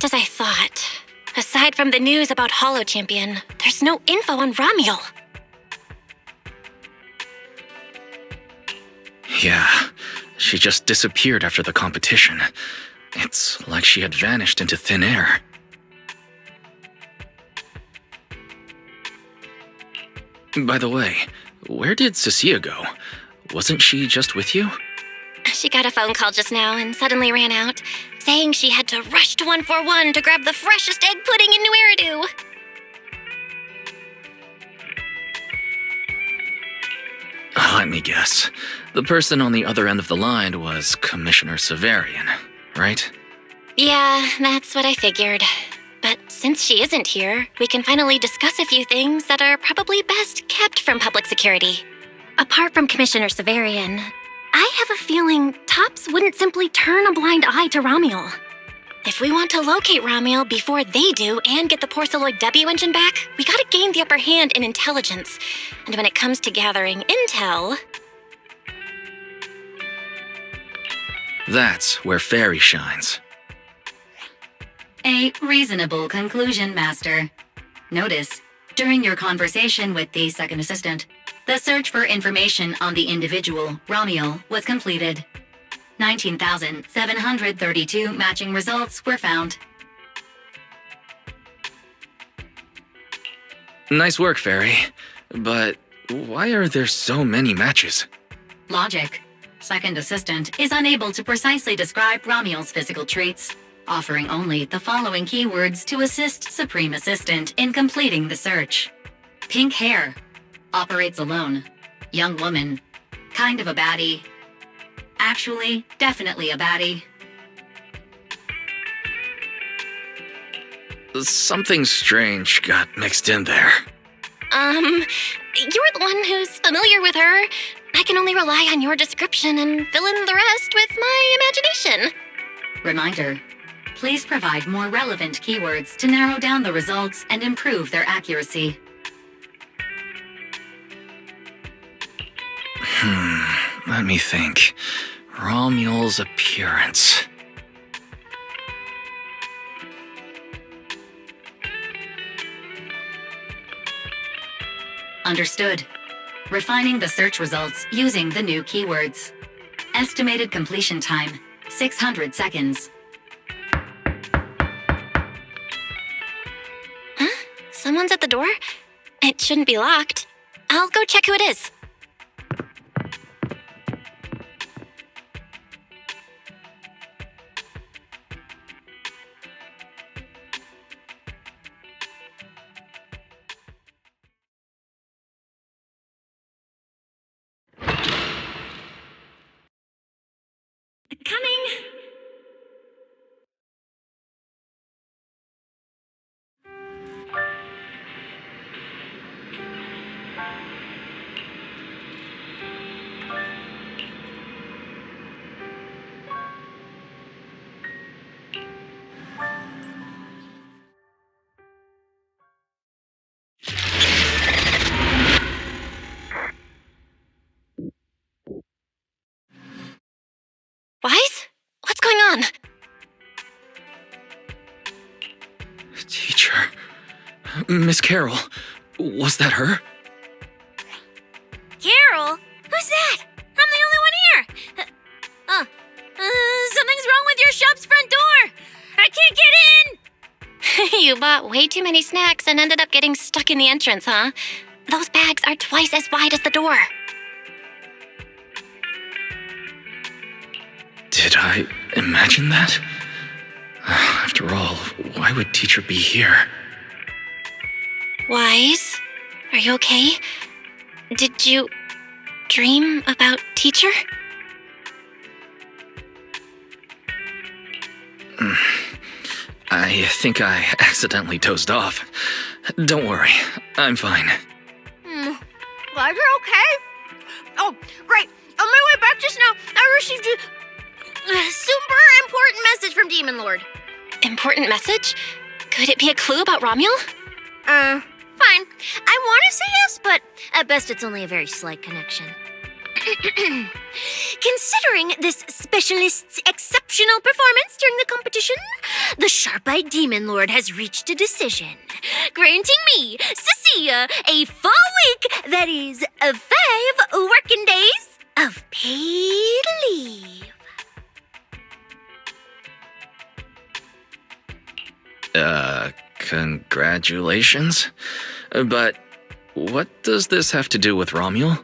Just as I thought. Aside from the news about Holo Champion, there's no info on Ramiel. Yeah, she just disappeared after the competition. It's like she had vanished into thin air. By the way, where did Cecilia go? Wasn't she just with you? She got a phone call just now and suddenly ran out, saying she had to rush to 141 to grab the freshest egg pudding in New Eridu. Let me guess. The person on the other end of the line was Commissioner Severian, right? Yeah, that's what I figured. But since she isn't here, we can finally discuss a few things that are probably best kept from public security. Apart from Commissioner Severian, I have a feeling Tops wouldn't simply turn a blind eye to Ramiel. If we want to locate Ramiel before they do and get the Porceloid W engine back, we gotta gain the upper hand in intelligence. And when it comes to gathering intel... That's where Fairy shines. A reasonable conclusion, Master. Notice, during your conversation with the second assistant, the search for information on the individual, Ramiel, was completed. 19,732 matching results were found. Nice work, Fairy. But why are there so many matches? Logic. Second assistant is unable to precisely describe Ramiel's physical traits, offering only the following keywords to assist Supreme Assistant in completing the search. Pink hair. Operates alone. Young woman. Kind of a baddie. Actually, definitely a baddie. Something strange got mixed in there. You're the one who's familiar with her. I can only rely on your description and fill in the rest with my imagination. Reminder. Please provide more relevant keywords to narrow down the results and improve their accuracy. Let me think. Ramiel's appearance. Understood. Refining the search results using the new keywords. Estimated completion time, 600 seconds. Huh? Someone's at the door? It shouldn't be locked. I'll go check who it is. Coming! Wise? What's going on? Teacher. Miss Carroll. Was that her? Carol? Who's that? I'm the only one here. Something's wrong with your shop's front door. I can't get in. You bought way too many snacks and ended up getting stuck in the entrance, huh? Those bags are twice as wide as the door. Did I imagine that? After all, why would Teacher be here? Wise? Are you okay? Did you dream about Teacher? I think I accidentally dozed off. Don't worry, I'm fine. Glad you're okay. Oh, great. On my way back just now, I received a super important message from Demon Lord. Important message? Could it be a clue about Ramiel? Fine. I want to say yes, but at best it's only a very slight connection. Considering this specialist's exceptional performance during the competition, the sharp-eyed Demon Lord has reached a decision, granting me, Cecilia, a full week, that is, 5 working days of paid leave. Congratulations. But what does this have to do with Romuel?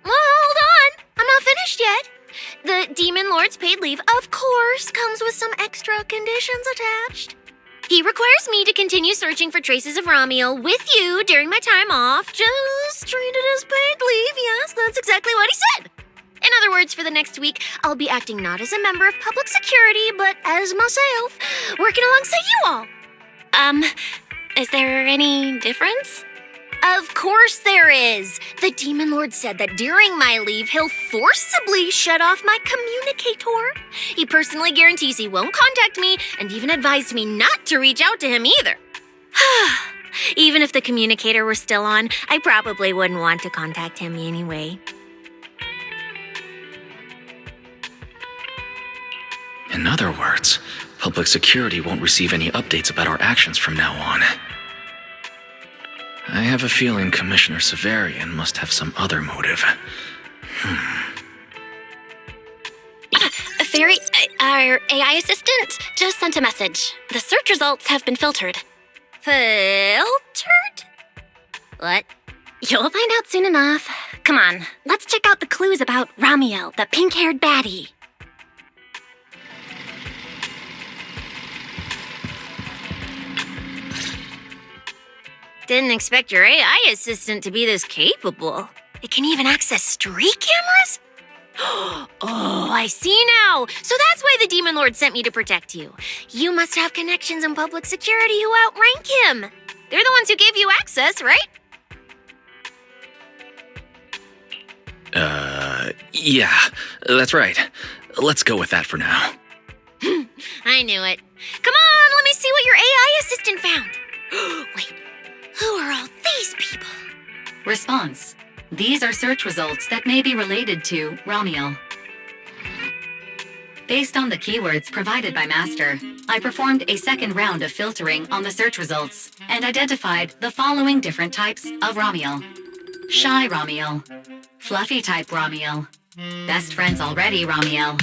Well, hold on. I'm not finished yet. The Demon Lord's paid leave, of course, comes with some extra conditions attached. He requires me to continue searching for traces of Romuel with you during my time off. Just treat it as paid leave. Yes, that's exactly what he said. In other words, for the next week, I'll be acting not as a member of public security, but as myself, working alongside you all. Is there any difference? Of course there is. The Demon Lord said that during my leave, he'll forcibly shut off my communicator. He personally guarantees he won't contact me and even advised me not to reach out to him either. Even if the communicator were still on, I probably wouldn't want to contact him anyway. In other words, public security won't receive any updates about our actions from now on. I have a feeling Commissioner Severian must have some other motive. Fairy, our AI assistant just sent a message. The search results have been filtered. Filtered? What? You'll find out soon enough. Come on, let's check out the clues about Romuel, the pink-haired baddie. Didn't expect your AI assistant to be this capable. It can even access street cameras? Oh, I see now. So that's why the Demon Lord sent me to protect you. You must have connections in public security who outrank him. They're the ones who gave you access, right? Yeah, that's right. Let's go with that for now. I knew it. Come on, let me see what your AI assistant found. Wait, who are all these people? Response. These are search results that may be related to Romuel. Based on the keywords provided by Master, I performed a second round of filtering on the search results and identified the following different types of Romuel. Shy Romuel, Fluffy type Romuel, Best Friends Already Romuel.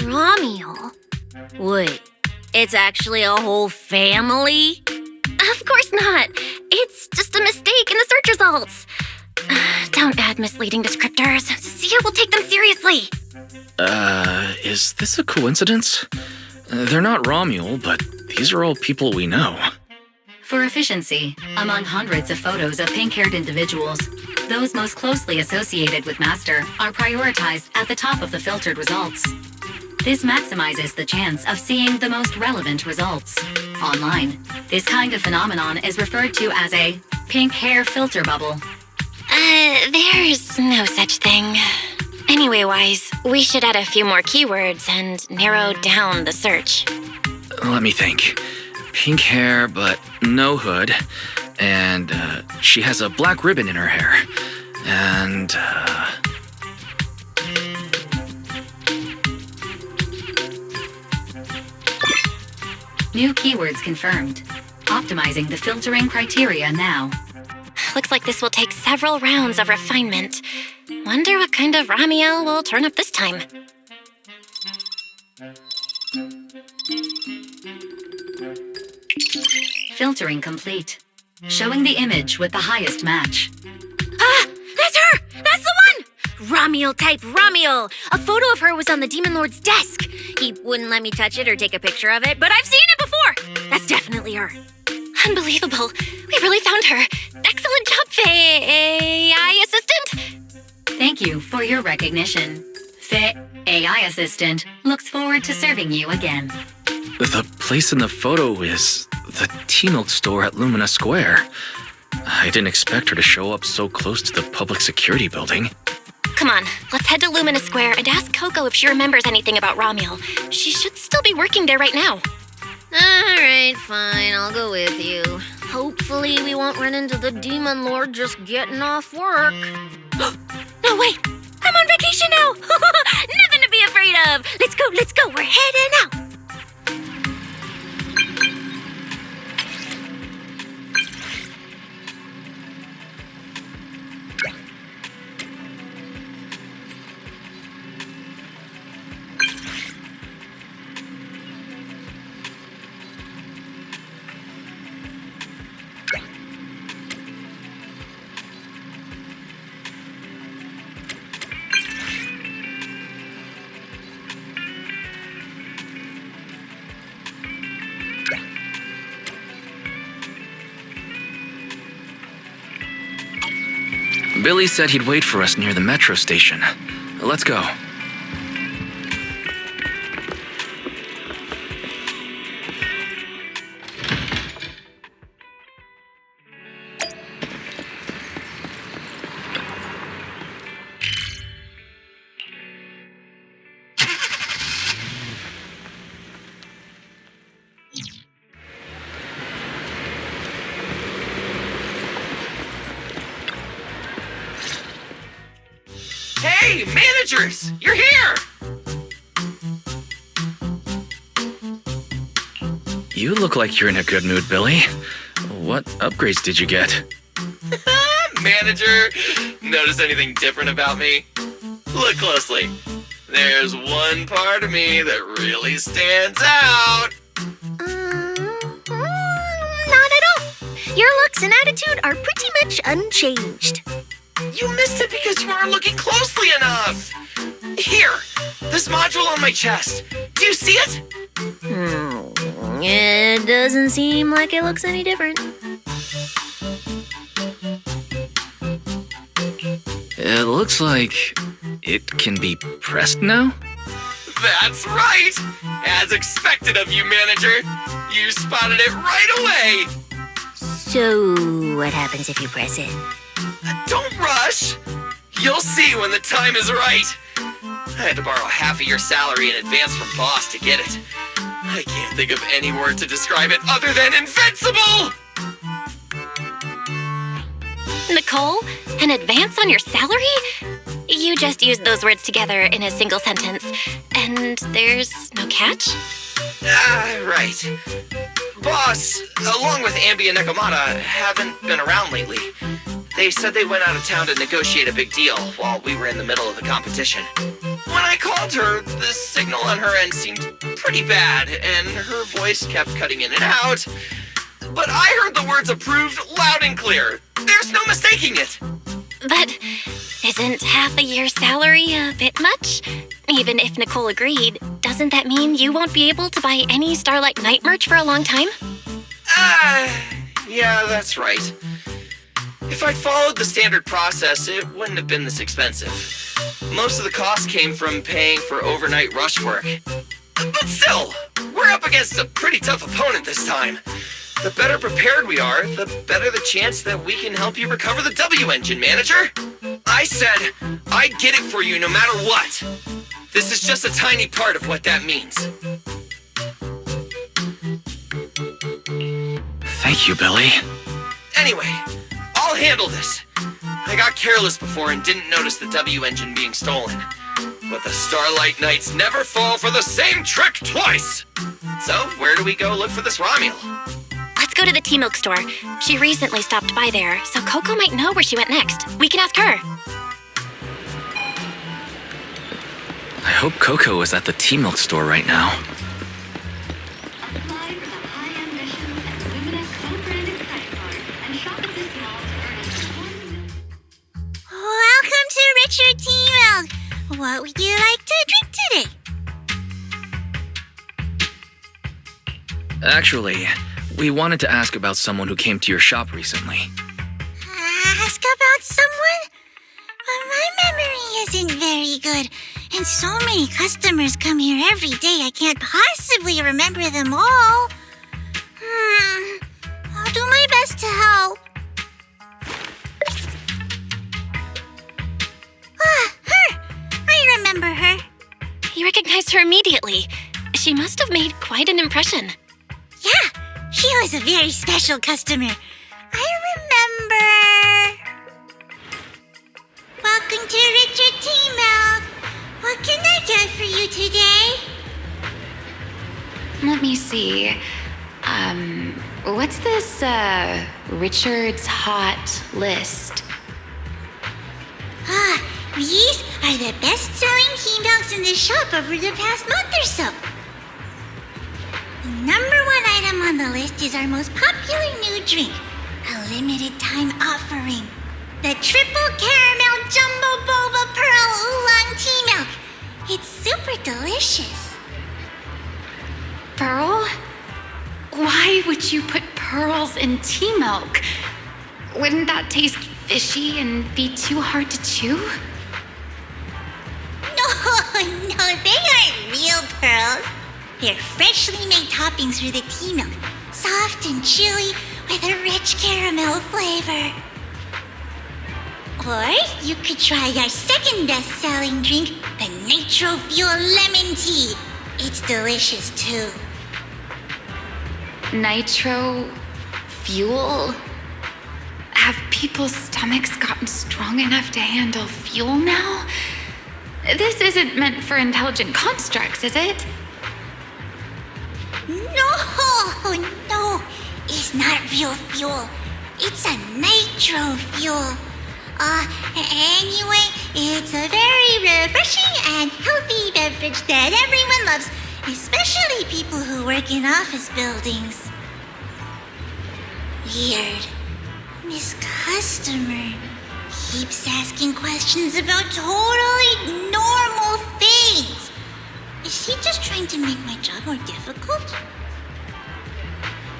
Romuel? Wait, it's actually a whole family? Of course not. It's just a mistake in the search results. Don't add misleading descriptors. Cecilia will take them seriously. Is this a coincidence? They're not Romuel, but these are all people we know. For efficiency, among hundreds of photos of pink-haired individuals, those most closely associated with Master are prioritized at the top of the filtered results. This maximizes the chance of seeing the most relevant results. Online, this kind of phenomenon is referred to as a pink hair filter bubble. There's no such thing. Anyway-wise, we should add a few more keywords and narrow down the search. Let me think. Pink hair, but no hood. And, she has a black ribbon in her hair. And, New keywords confirmed. Optimizing the filtering criteria now. Looks like this will take several rounds of refinement. Wonder what kind of Romuel will turn up this time. Filtering complete. Showing the image with the highest match. Ah, that's her! That's the one! Romuel type Romuel! A photo of her was on the Demon Lord's desk. He wouldn't let me touch it or take a picture of it, but I've seen it before! That's definitely her. Unbelievable. We really found her. Excellent job, AI assistant. Thank you for your recognition. AI assistant looks forward to serving you again. the place in the photo is the T-Milk store at Lumina Square. I didn't expect her to show up so close to the public security building. Come on, let's head to Lumina Square and ask Coco if she remembers anything about Romuel. She should still be working there right now. Alright, fine, I'll go with you. Hopefully we won't run into the Demon Lord just getting off work. No, wait! I'm on heading out. Billy said he'd wait for us near the metro station. Let's go. Hey, managers! You're here! You look like you're in a good mood, Billy. What upgrades did you get? Manager, notice anything different about me? Look closely. There's one part of me that really stands out. Not at all. Your looks and attitude are pretty much unchanged. You missed it because you weren't looking closely enough. Here, this module on my chest. Do you see it? It doesn't seem like it looks any different. It looks like it can be pressed now? That's right! As expected of you, manager. You spotted it right away. So, what happens if you press it? Don't rush. You'll see when the time is right. I had to borrow half of your salary in advance from boss to get it. I can't think of any word to describe it other than invincible! Nicole, an advance on your salary? You just used those words together in a single sentence. And there's no catch? Right. Boss, along with Ambi and Nekomata, haven't been around lately. They said they went out of town to negotiate a big deal while we were in the middle of the competition. When I called her, the signal on her end seemed pretty bad, and her voice kept cutting in and out. But I heard the words approved loud and clear. There's no mistaking it. But isn't half a year's salary a bit much? Even if Nicole agreed, doesn't that mean you won't be able to buy any Starlight Night merch for a long time? Yeah, that's right. If I'd followed the standard process, it wouldn't have been this expensive. Most of the cost came from paying for overnight rush work. But still, we're up against a pretty tough opponent this time. The better prepared we are, the better the chance that we can help you recover the W engine, manager. I said I'd get it for you no matter what. This is just a tiny part of what that means. Thank you, Billy. Anyway, I'll handle this. I got careless before and didn't notice the W engine being stolen. But the Starlight Knights never fall for the same trick twice! So, where do we go look for this Romuel? Let's go to the T-Milk store. She recently stopped by there, so Coco might know where she went next. We can ask her. I hope Coco is at the T-Milk store right now. Apply for the high-end missions and Lumina co-branded credit card and shop at this mall to earn up to 1 Welcome to Richard T. Milk. What would you like to drink today? Actually, we wanted to ask about someone who came to your shop recently. Ask about someone? Well, my memory isn't very good, and so many customers come here every day I can't possibly remember them all. I'll do my best to help. Her! I remember her. You recognized her immediately. She must have made quite an impression. Yeah, she was a very special customer. I remember. Welcome to Richard T. Milk. What can I get for you today? let me see. What's this, Richard's Hot list? These are the best-selling tea milks in the shop over the past month or so. The number one item on the list is our most popular new drink, a limited-time offering. The Triple Caramel Jumbo Boba Pearl Oolong Tea Milk. It's super delicious. Pearl? Why would you put pearls in tea milk? Wouldn't that taste fishy and be too hard to chew? No, they aren't real pearls. They're freshly made toppings for the tea milk, soft and chewy with a rich caramel flavor. Or you could try our second best-selling drink, the Nitro Fuel Lemon Tea. It's delicious too. Nitro fuel? Have people's stomachs gotten strong enough to handle fuel now? This isn't meant for intelligent constructs, is it? No, it's not real fuel. It's a nitro fuel. Anyway, it's a very refreshing and healthy beverage that everyone loves, especially people who work in office buildings. Weird. This customer keeps asking questions about totally normal things. Is she just trying to make my job more difficult?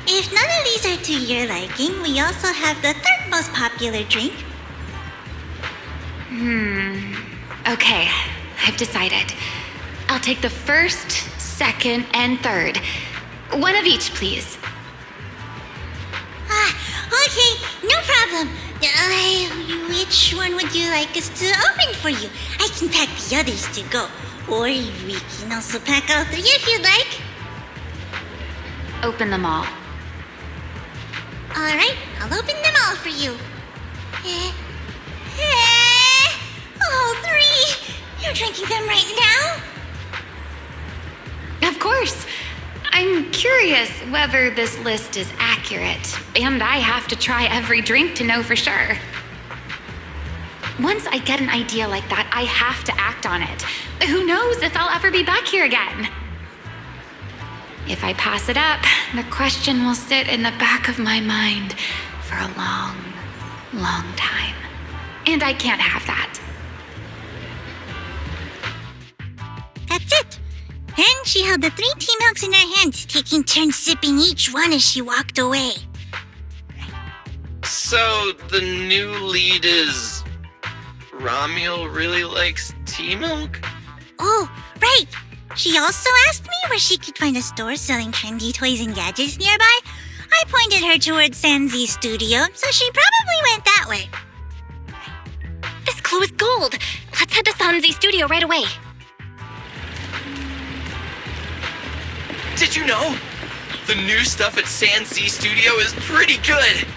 If none of these are to your liking, we also have the third most popular drink. Okay, I've decided. I'll take the first, second, and third. One of each, please. Okay, no problem. Which one would you like us to open for you? I can pack the others to go. Or we can also pack all three if you'd like. Open them all. Alright, I'll open them all for you. All three! You're drinking them right now? Of course. I'm curious whether this list is accurate, and I have to try every drink to know for sure. Once I get an idea like that, I have to act on it. Who knows if I'll ever be back here again? If I pass it up, the question will sit in the back of my mind for a long, long time. And I can't have that. That's it. And she held the 3 tea milks in her hands, taking turns sipping each one as she walked away. So the new lead is Ramiel really likes tea milk? Oh, right. She also asked me where she could find a store selling trendy toys and gadgets nearby. I pointed her towards Sanzi's studio, so she probably went that way. This clue is gold. Let's head to Sanzi's studio right away. Did you know? The new stuff at Sanzi Studio is pretty good.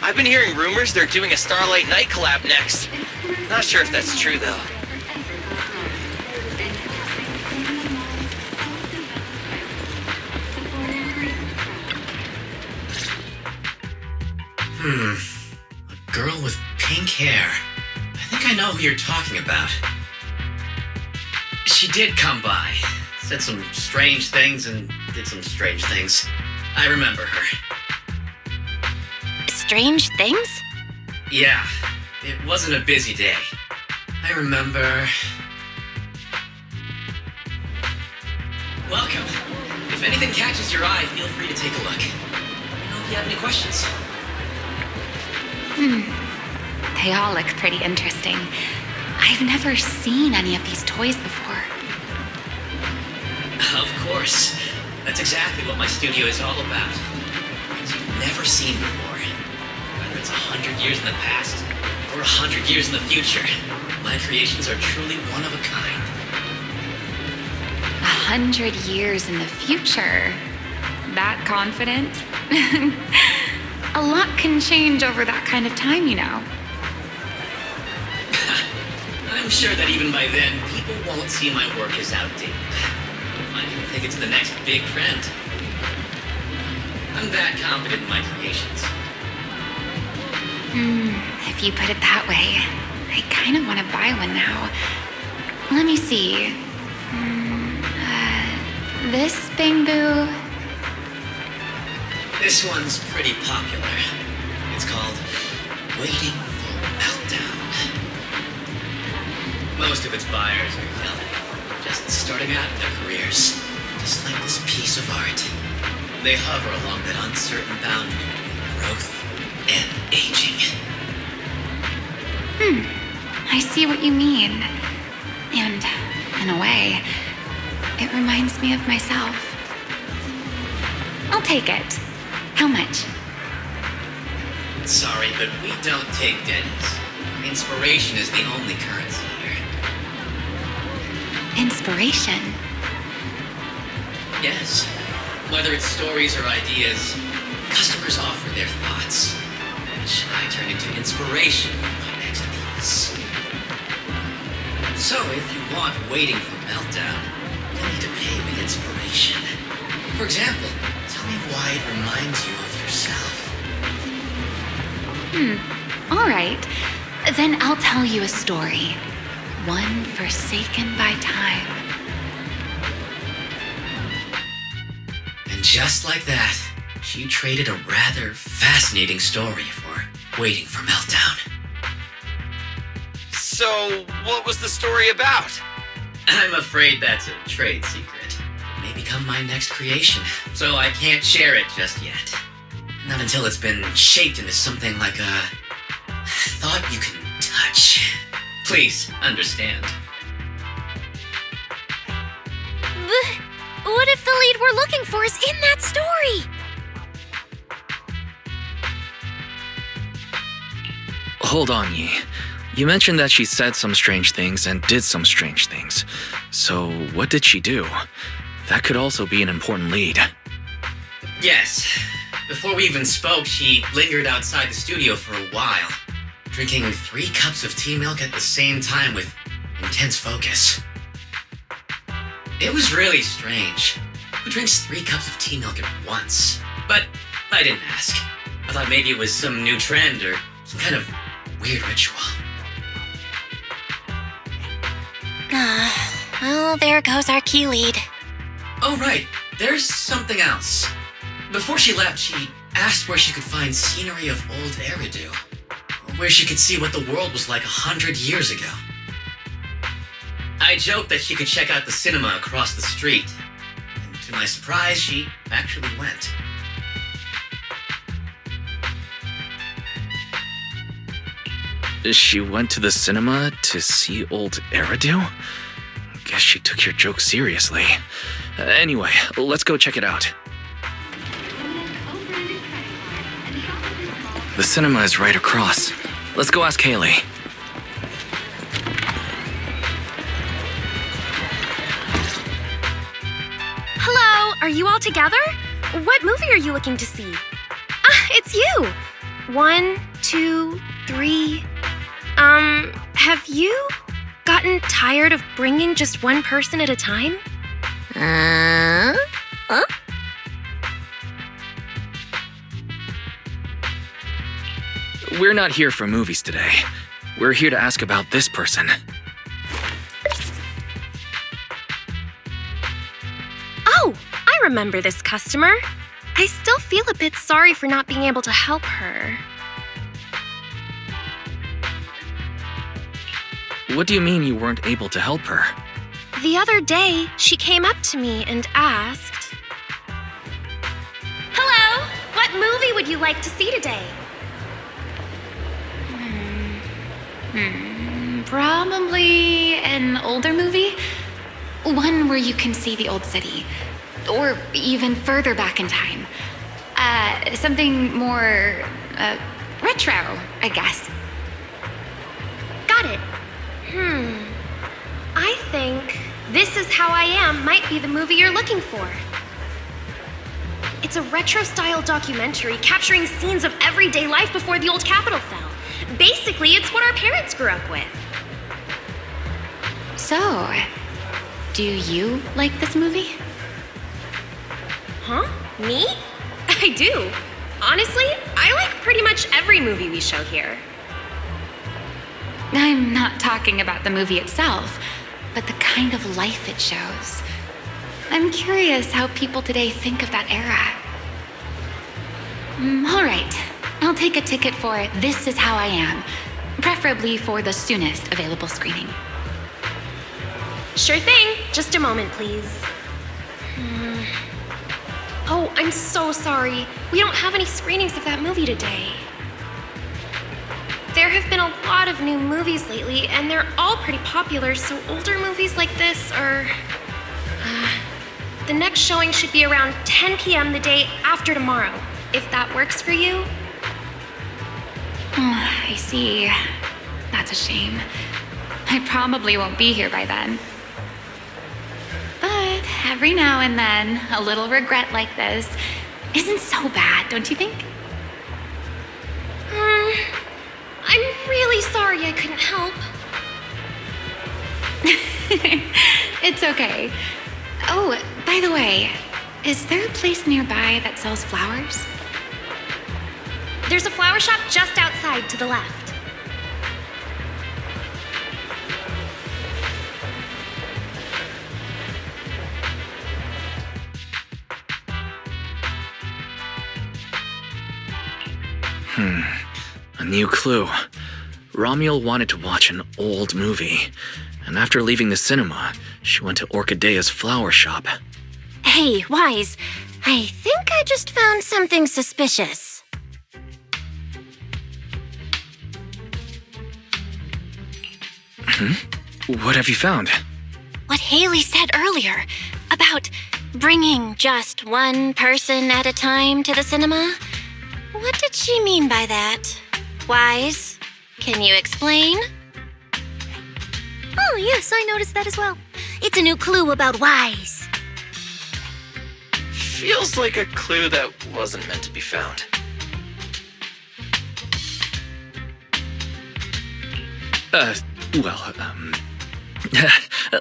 I've been hearing rumors they're doing a Starlight Night collab next. Not sure if that's true, though. A girl with pink hair. I think I know who you're talking about. She did come by. Said some strange things and did some strange things. I remember her. Strange things? Yeah, it wasn't a busy day. I remember... Welcome. If anything catches your eye, feel free to take a look. Let me know if you have any questions. They all look pretty interesting. I've never seen any of these toys before. Of course. That's exactly what my studio is all about. Things you've never seen before. Whether it's 100 years in the past or 100 years in the future, my creations are truly one of a kind. 100 years in the future? That confident? A lot can change over that kind of time, you know. I'm sure that even by then, people won't see my work as outdated. might even think it's the next big trend. I'm that confident in my creations. If you put it that way, I kind of want to buy one now. Let me see. This bamboo. This one's pretty popular. It's called Waiting for Meltdown. Most of its buyers are young, just starting out in their careers, just like this piece of art. They hover along that uncertain boundary between growth and aging. I see what you mean. And, in a way, it reminds me of myself. I'll take it. How much? Sorry, but we don't take dennies. Inspiration is the only currency here. Inspiration? Yes. Whether it's stories or ideas, customers offer their thoughts, which I turn into inspiration for my next piece. So if you want Waiting for Meltdown, you need to pay with inspiration. For example, tell me why it reminds you of yourself. All right. Then I'll tell you a story. One forsaken by time. And just like that, she traded a rather fascinating story for Waiting for Meltdown. So, what was the story about? I'm afraid that's a trade secret. It may become my next creation, so I can't share it just yet. Not until it's been shaped into something like a thought you can touch. Please, understand. What if the lead we're looking for is in that story? Hold on, Yi. You mentioned that she said some strange things and did some strange things. So, what did she do? That could also be an important lead. Yes. Before we even spoke, she lingered outside the studio for a while, drinking 3 cups of tea milk at the same time with intense focus. It was really strange. Who drinks 3 cups of tea milk at once? But I didn't ask. I thought maybe it was some new trend or some kind of weird ritual. Well, there goes our key lead. Oh, right. There's something else. Before she left, she asked where she could find scenery of old Eridan, where she could see what the world was like 100 years ago. I joked that she could check out the cinema across the street, and to my surprise, she actually went. She went to the cinema to see old Eridan? Guess she took your joke seriously. Anyway, let's go check it out. The cinema is right across. Let's go ask Haley. Hello, are you all together? What movie are you looking to see? It's you. 1, 2, 3. Have you gotten tired of bringing just one person at a time? Huh? We're not here for movies today. We're here to ask about this person. Oh, I remember this customer. I still feel a bit sorry for not being able to help her. What do you mean you weren't able to help her? The other day, she came up to me and asked, "Hello, what movie would you like to see today?" Probably an older movie. One where you can see the old city. Or even further back in time. Something more, retro, I guess. Got it. I think This Is How I Am might be the movie you're looking for. It's a retro-style documentary capturing scenes of everyday life before the old capital fell. Basically, it's what our parents grew up with. So, Do you like this movie? Huh? Me? I do. Honestly, I like pretty much every movie we show here. I'm not talking about the movie itself, but the kind of life it shows. I'm curious how people today think of that era. All right, I'll take a ticket for This Is How I Am, preferably for the soonest available screening. Sure thing. Just a moment, please. Oh, I'm so sorry. We don't have any screenings of that movie today. There have been a lot of new movies lately, and they're all pretty popular, so older movies like this are... the next showing should be around 10 p.m. the day after tomorrow, if that works for you. I see. That's a shame. I probably won't be here by then. But every now and then, a little regret like this isn't so bad, don't you think? I'm really sorry I couldn't help. It's okay. Oh, by the way, is there a place nearby that sells flowers? There's a flower shop just outside to the left. A new clue. Romuald wanted to watch an old movie, and after leaving the cinema, she went to Orchidea's flower shop. Hey, Wise, I think I just found something suspicious. What have you found? What Haley said earlier about bringing just one person at a time to the cinema. What did she mean by that? Wise, can you explain? Oh, yes, I noticed that as well. It's a new clue about Wise. Feels like a clue that wasn't meant to be found.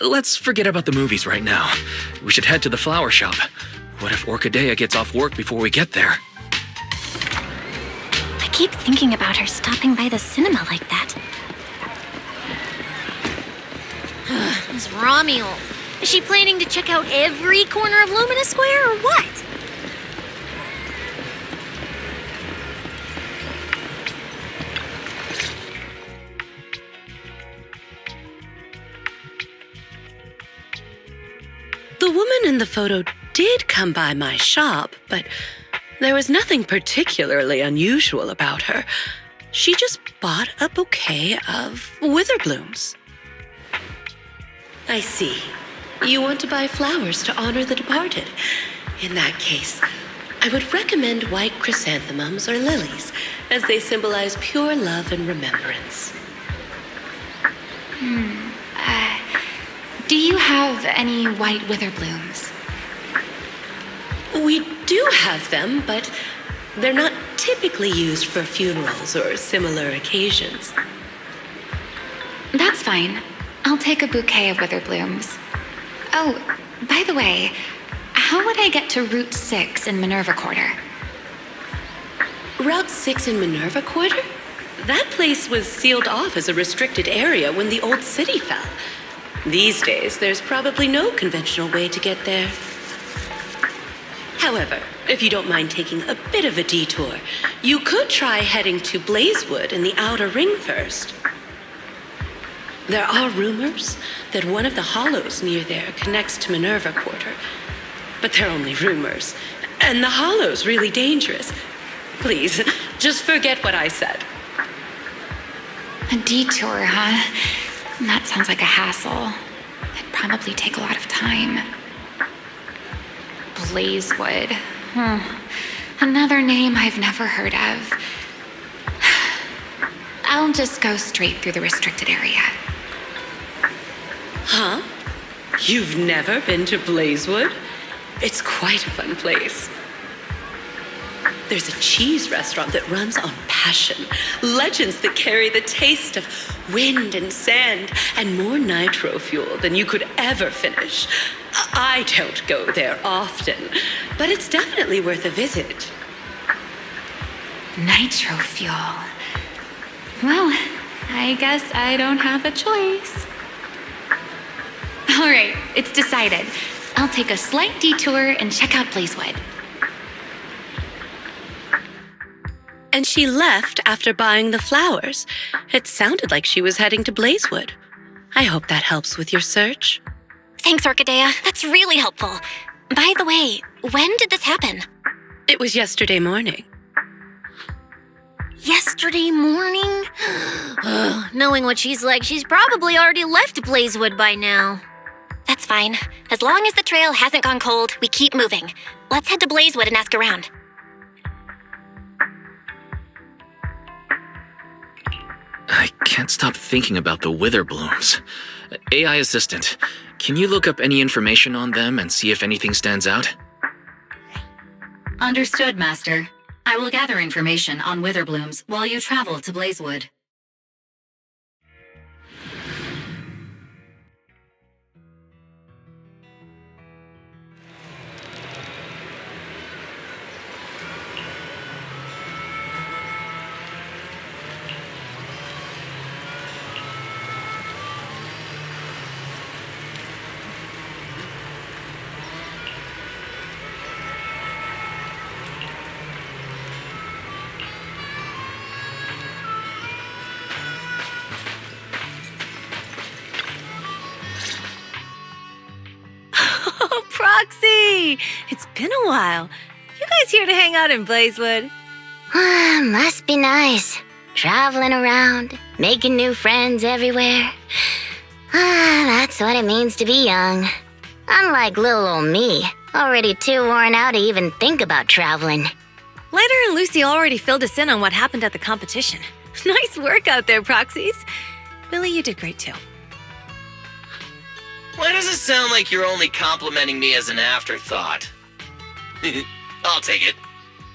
Let's forget about the movies right now. We should head to the flower shop. What if Orchidea gets off work before we get there? I keep thinking about her stopping by the cinema like that. Miss Romuald. Is she planning to check out every corner of Lumina Square or what? The woman in the photo did come by my shop, but there was nothing particularly unusual about her. She just bought a bouquet of witherblooms. I see. You want to buy flowers to honor the departed. In that case, I would recommend white chrysanthemums or lilies, as they symbolize pure love and remembrance. Do you have any white witherblooms? We do have them, but they're not typically used for funerals or similar occasions. That's fine. I'll take a bouquet of witherblooms. Oh, by the way, how would I get to Route 6 in Minerva Quarter? Route 6 in Minerva Quarter? That place was sealed off as a restricted area when the old city fell. These days, there's probably no conventional way to get there. However, if you don't mind taking a bit of a detour, you could try heading to Blazewood in the Outer Ring first. There are rumors that one of the hollows near there connects to Minerva Quarter, but they're only rumors, and the hollow's really dangerous. Please, just forget what I said. A detour, huh? That sounds like a hassle. It'd probably take a lot of time. Blazewood. Another name I've never heard of. I'll just go straight through the restricted area. Huh? You've never been to Blazewood? It's quite a fun place. There's a cheese restaurant that runs on passion, legends that carry the taste of wind and sand and more nitro fuel than you could ever finish. I don't go there often, but it's definitely worth a visit. Nitro fuel. Well, I guess I don't have a choice. All right, it's decided. I'll take a slight detour and check out Blazewood. And she left after buying the flowers. It sounded like she was heading to Blazewood. I hope that helps with your search. Thanks, Orchidea. That's really helpful. By the way, when did this happen? It was yesterday morning. Yesterday morning? Knowing what she's like, she's probably already left Blazewood by now. That's fine. As long as the trail hasn't gone cold, we keep moving. Let's head to Blazewood and ask around. I can't stop thinking about the wither blooms. AI assistant, can you look up any information on them and see if anything stands out? Understood, Master. I will gather information on wither blooms while you travel to Blazewood. Proxy! It's been a while. You guys here to hang out in Blazewood? Must be nice. Traveling around, making new friends everywhere. That's what it means to be young. Unlike little old me, already too worn out to even think about traveling. Lighter and Lucy already filled us in on what happened at the competition. Nice work out there, Proxies. Billy, you did great too. Why does it sound like you're only complimenting me as an afterthought? I'll take it.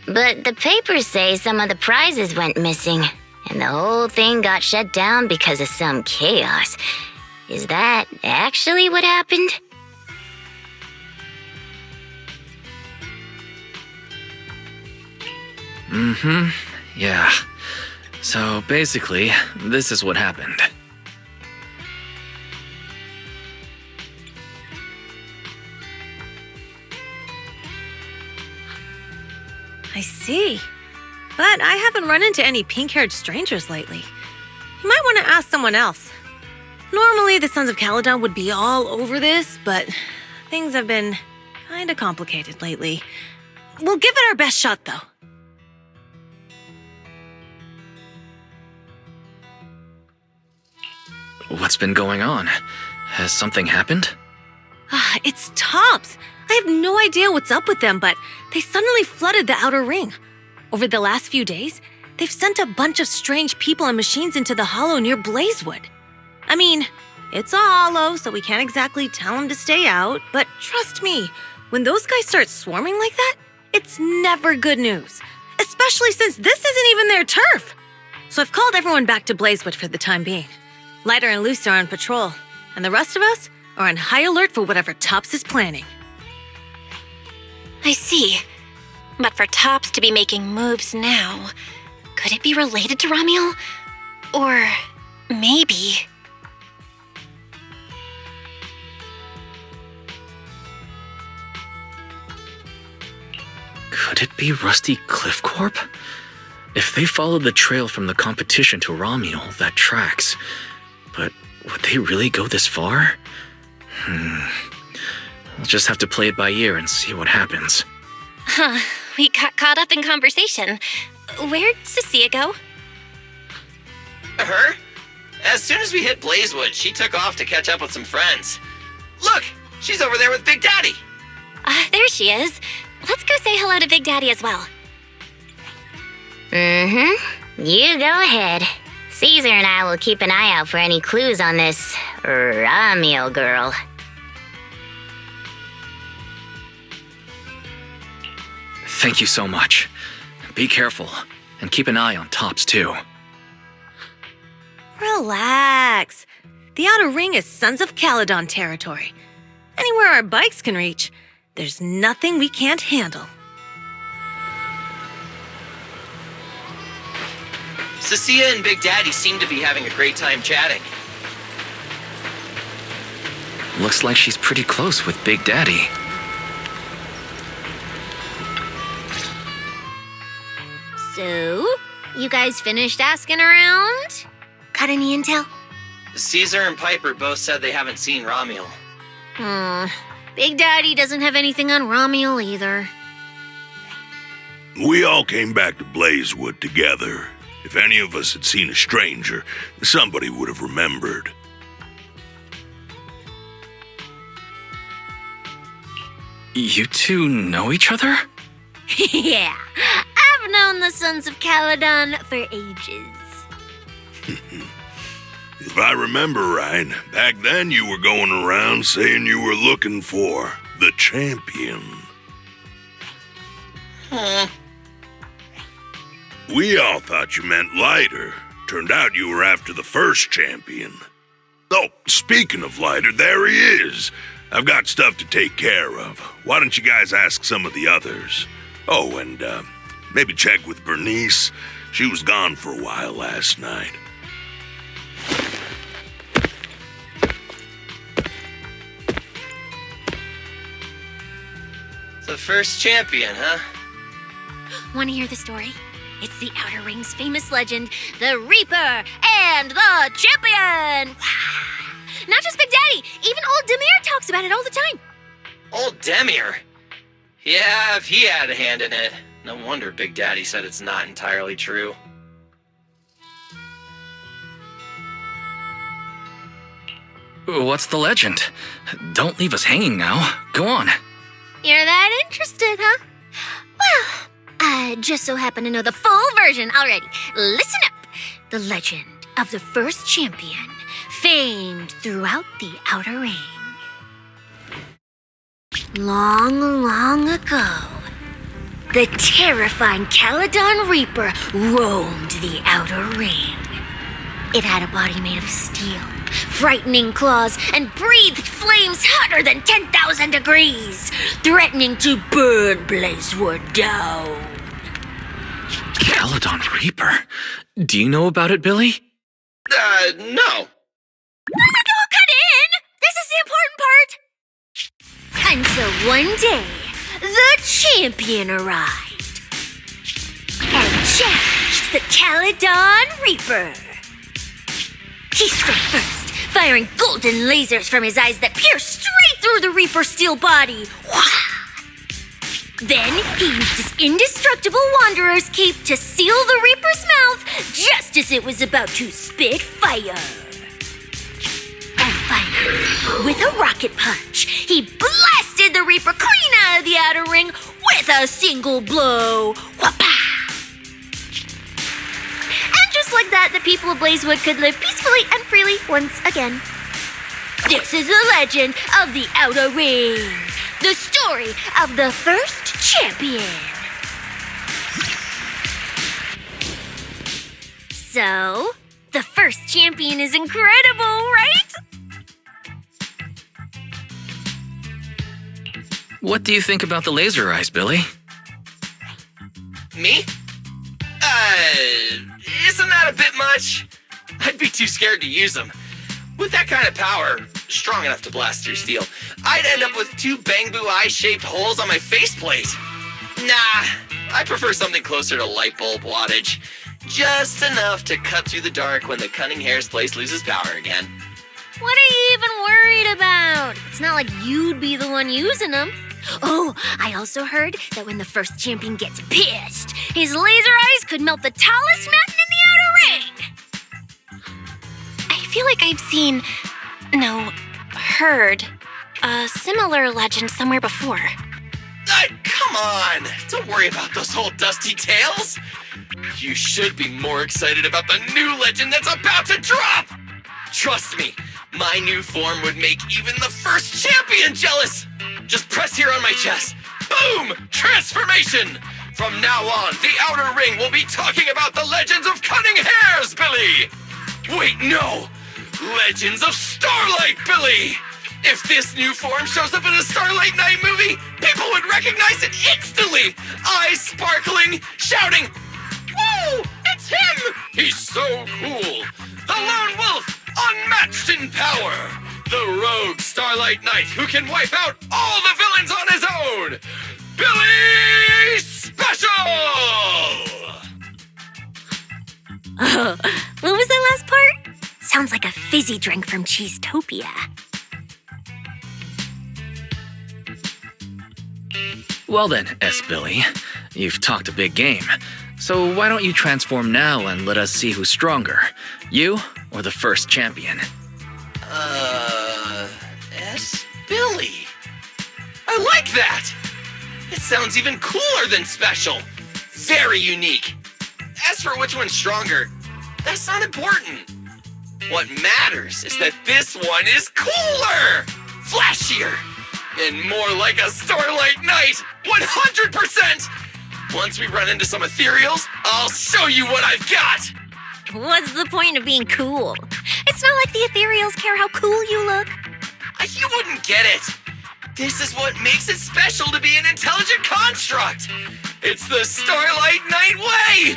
But the papers say some of the prizes went missing, and the whole thing got shut down because of some chaos. Is that actually what happened? Yeah. So basically, this is what happened. I see. But I haven't run into any pink-haired strangers lately. You might want to ask someone else. Normally, the Sons of Caledon would be all over this, but things have been kinda complicated lately. We'll give it our best shot, though. What's been going on? Has something happened? It's Tops. I have no idea what's up with them, but they suddenly flooded the outer ring. Over the last few days, they've sent a bunch of strange people and machines into the hollow near Blazewood. I mean, it's a hollow, so we can't exactly tell them to stay out, but trust me, when those guys start swarming like that, it's never good news, especially since this isn't even their turf. So I've called everyone back to Blazewood for the time being. Lighter and Lucy are on patrol, and the rest of us are on high alert for whatever Tops is planning. I see. But for Tops to be making moves now, could it be related to Ramiel? Or maybe... Could it be Rusty Cliff Corp? If they followed the trail from the competition to Ramiel, that tracks. But would they really go this far? We'll just have to play it by ear and see what happens. Huh, we got caught up in conversation. Where'd Cecilia go? Her? As soon as we hit Blazewood, she took off to catch up with some friends. Look, she's over there with Big Daddy. There she is. Let's go say hello to Big Daddy as well. You go ahead. Caesar and I will keep an eye out for any clues on this Ramiel girl. Thank you so much. Be careful, and keep an eye on Tops too. Relax. The outer ring is Sons of Caledon territory. Anywhere our bikes can reach, there's nothing we can't handle. Cecilia and Big Daddy seem to be having a great time chatting. Looks like she's pretty close with Big Daddy. So, you guys finished asking around? Got any intel? Caesar and Piper both said they haven't seen Romuel. Big Daddy doesn't have anything on Romuel either. We all came back to Blazewood together. If any of us had seen a stranger, somebody would have remembered. You two know each other? Yeah, I've known the Sons of Caledon for ages. If I remember right, back then you were going around saying you were looking for the champion. We all thought you meant Lighter. Turned out you were after the first champion. Oh, speaking of Lighter, there he is. I've got stuff to take care of. Why don't you guys ask some of the others? Oh, and maybe check with Bernice. She was gone for a while last night. The first champion, huh? Want to hear the story? It's the Outer Ring's famous legend, the Reaper and the Champion! Not just Big Daddy, even old Demir talks about it all the time. Old Demir? Yeah, if he had a hand in it. No wonder Big Daddy said it's not entirely true. What's the legend? Don't leave us hanging now. Go on. You're that interested, huh? Well, I just so happen to know the full version already. Listen up. The legend of the first champion, famed throughout the Outer Ring. Long, long ago, the terrifying Caledon Reaper roamed the Outer Ring. It had a body made of steel, frightening claws, and breathed flames hotter than 10,000 degrees, threatening to burn Blazewood down. Caledon Reaper? Do you know about it, Billy? No. Don't cut in! This is the important part! Until one day, the champion arrived and challenged the Caledon Reaper. He struck first, firing golden lasers from his eyes that pierced straight through the Reaper's steel body. Then he used his indestructible Wanderer's cape to seal the Reaper's mouth just as it was about to spit fire. And finally, with a rocket punch, he blasted the Reaper clean out of the Outer Ring with a single blow. Whapa! And just like that, the people of Blazewood could live peacefully and freely once again. This is the legend of the Outer Ring. The story of the first champion. So, the first champion is incredible, right? What do you think about the laser eyes, Billy? Me? Isn't that a bit much? I'd be too scared to use them. With that kind of power, strong enough to blast through steel, I'd end up with 2 Bangbu eye-shaped holes on my faceplate. Nah, I prefer something closer to light bulb wattage. Just enough to cut through the dark when the cunning hair's place loses power again. What are you even worried about? It's not like you'd be the one using them. Oh, I also heard that when the first champion gets pissed, his laser eyes could melt the tallest mountain in the Outer Ring. I feel like I've heard a similar legend somewhere before. Come on! Don't worry about those old dusty tales! You should be more excited about the new legend that's about to drop! Trust me, my new form would make even the first champion jealous! Just press here on my chest. Boom! Transformation! From now on, the Outer Ring will be talking about the legends of Cunning Hairs, Billy! Wait, no! Legends of Starlight, Billy! If this new form shows up in a Starlight Night movie, people would recognize it instantly! Eyes sparkling, shouting, "Whoa! It's him! He's so cool! The Lone Wolf, unmatched in power! The rogue Starlight Knight who can wipe out all the villains on his own! Billy Special!" What was that last part? Sounds like a fizzy drink from Cheesetopia. Well then, S. Billy, you've talked a big game. So why don't you transform now and let us see who's stronger, you or the first champion? S. Billy. I like that! It sounds even cooler than special. Very unique. As for which one's stronger, that's not important. What matters is that this one is cooler, flashier, and more like a Starlight Knight, 100%! Once we run into some ethereals, I'll show you what I've got! What's the point of being cool? It's not like the ethereals care how cool you look. You wouldn't get it! This is what makes it special to be an intelligent construct! It's the Starlight Knight way!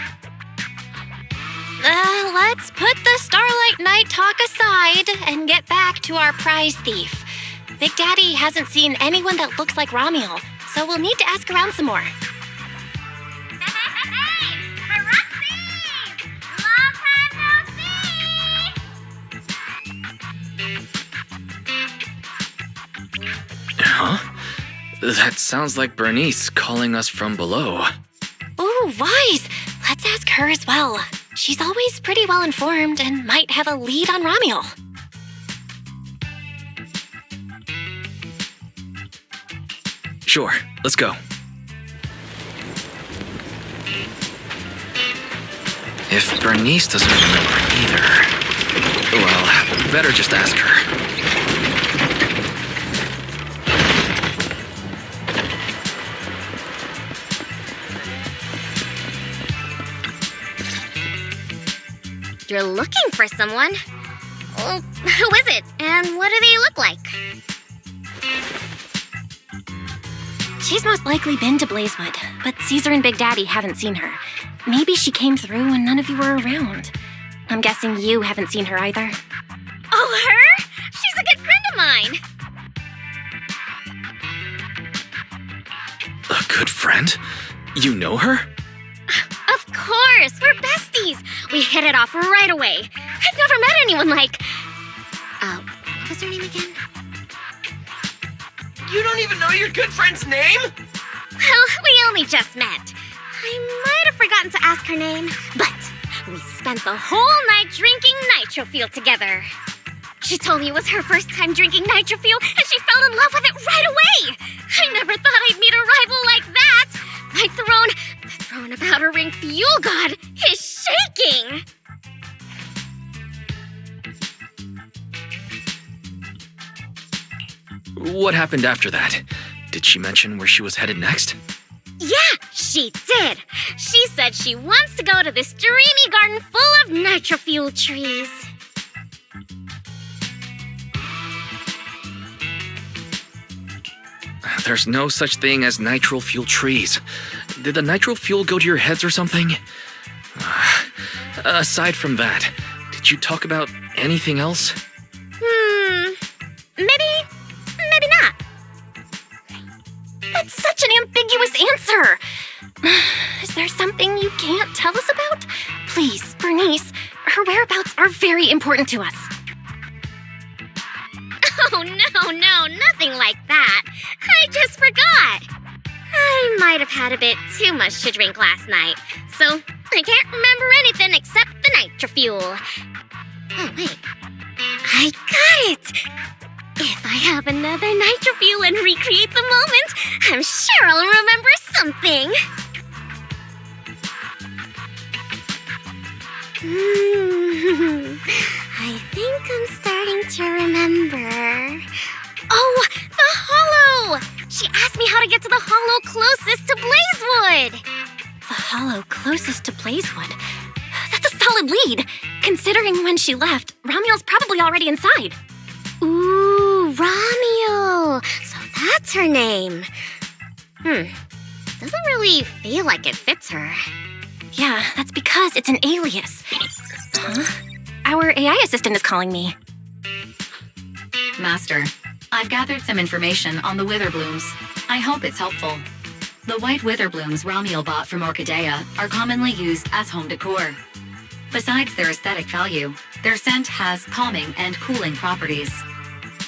Let's put the Starlight Night talk aside and get back to our prize thief. Big Daddy hasn't seen anyone that looks like Ramiel, so we'll need to ask around some more. Huh? That sounds like Bernice calling us from below. Ooh, wise! Let's ask her as well. She's always pretty well informed and might have a lead on Ramiel. Sure, let's go. If Bernice doesn't remember either, well, better just ask her. You're looking for someone? Well, who is it? And what do they look like? She's most likely been to Blazewood, but Caesar and Big Daddy haven't seen her. Maybe she came through when none of you were around. I'm guessing you haven't seen her either. Oh, her? She's a good friend of mine. A good friend? You know her? Of course, we're besties. We hit it off right away. I've never met anyone like... what was her name again? You don't even know your good friend's name? Well, we only just met. I might have forgotten to ask her name, but we spent the whole night drinking Nitrofuel together. She told me it was her first time drinking Nitrofuel, and she fell in love with it right away. I never thought I'd meet a rival like that. The throne of Outer Ring Fuel God is shaking. What happened after that? Did she mention where she was headed next? Yeah, she did. She said she wants to go to this dreamy garden full of Nitrofuel trees. There's no such thing as nitro fuel trees. Did the nitro fuel go to your heads or something? Aside from that, did you talk about anything else? Maybe not. That's such an ambiguous answer. Is there something you can't tell us about? Please, Bernice, her whereabouts are very important to us. Oh, no, nothing like that. I just forgot. I might have had a bit too much to drink last night, so I can't remember anything except the Nitrofuel. Oh, wait. I got it! If I have another Nitrofuel and recreate the moment, I'm sure I'll remember something. I think I'm starting to remember. Oh, the Hollow! She asked me how to get to the Hollow closest to Blazewood. hollow closest to Blazewood. That's a solid lead. Considering when she left, Ramiel's probably already inside. Ooh, Ramiel. So that's her name. Doesn't really feel like it fits her. Yeah, that's because it's an alias. Huh? Our AI assistant is calling me. Master, I've gathered some information on the Witherblooms. I hope it's helpful. The white Witherblooms Ramiel bought from Orchidea are commonly used as home decor. Besides their aesthetic value, their scent has calming and cooling properties.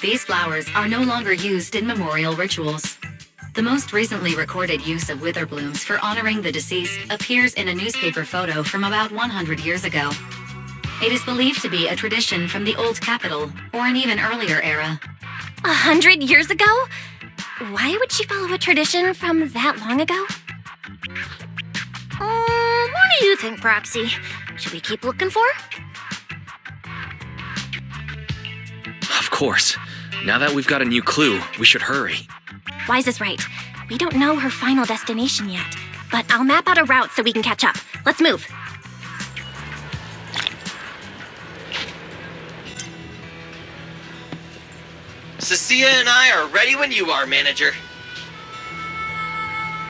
These flowers are no longer used in memorial rituals. The most recently recorded use of Witherblooms for honoring the deceased appears in a newspaper photo from about 100 years ago. It is believed to be a tradition from the Old Capital or an even earlier era. 100 years ago? Why would she follow a tradition from that long ago? What do you think, Proxy? Should we keep looking for her? Of course. Now that we've got a new clue, we should hurry. Wise is right. We don't know her final destination yet, but I'll map out a route so we can catch up. Let's move. Cecilia and I are ready when you are, Manager.